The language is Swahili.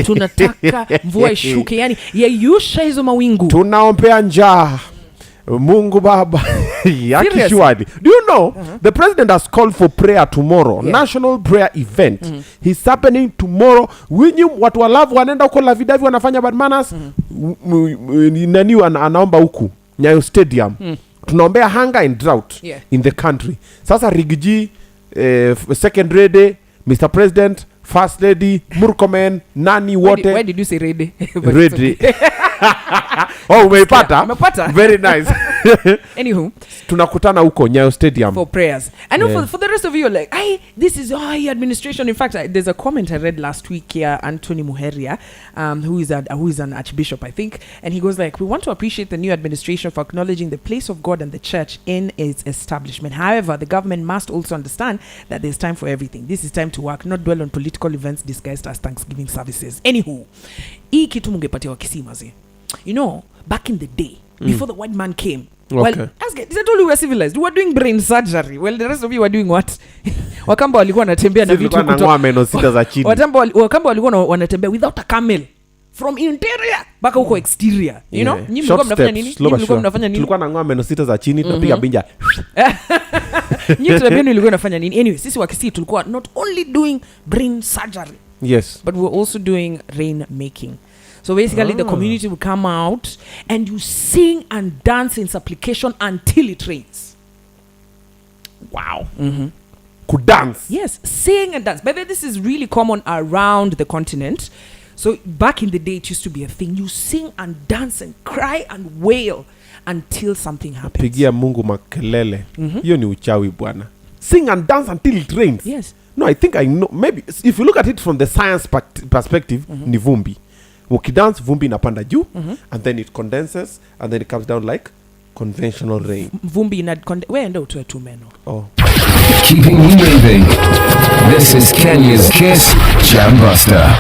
Tunataka mvua ishuke, yani yayusha hizo mawingu. Tunaombea njaa. Mungu Baba. Yakishwadi. Do you know the president has called for prayer tomorrow, national prayer event. He's happening tomorrow. Winyi watu walavu wanaenda huko la vidavi wanafanya bad manners. Nani anaomba huku Nyayo Stadium. Tunaombea hunger and drought in the country. Sasa Rigiji, second lady, Mr. President, first lady, Murkomen, nani wote. Why did you say ready? Ready. Oh, umepata? Very nice. Anywho, tunakutana huko Nyayo Stadium for prayers. I know for the rest of you, like, this is administration. In fact, there's a comment I read last week here, Anthony Muheria, who is an archbishop, I think, and he goes like, we want to appreciate the new administration for acknowledging the place of God and the church in its establishment. However, the government must also understand that there's time for everything. This is time to work, not dwell on political events disguised as Thanksgiving services. Anywho, hii kitu mungepatia wa Kisii mazi. You know, back in the day, before the white man came, well, is that all we were civilized? We were doing brain surgery. Well, the rest of you were doing what? Wakamba walikuwa wanatembea na vitu kutoka meno sita za chini. Wakamba walikuwa wanatembea without a camel. From interior baka huko exterior. You know? Nyinyi mlikuwa mnafanya nini? Tulikuwa na ng'ombe meno sita za chini tunapiga binja. Nyinyi tunabeni ilikuwa inafanya nini? Anyway, sisi wa Kisii tulikuwa not only doing brain surgery. Yes. But we were also doing rain making. So basically the community will come out and you sing and dance in supplication until it rains. Wow. Could dance. Yes, sing and dance. But this is really common around the continent. So back in the day it used to be a thing. You sing and dance and cry and wail until something happens. Pigia Mungu makelele. Hiyo ni uchawi bwana. Sing and dance until it rains. Yes. No, I think I know. Maybe if you look at it from the science perspective, ni vumbi. Ukidance vumbi inapanda juu and then it condenses and then it comes down like conventional rain. Vumbi wewe ndio utoe tu meno. Oh. Keeping you moving. This is Kenya's Kiss Jam Buster.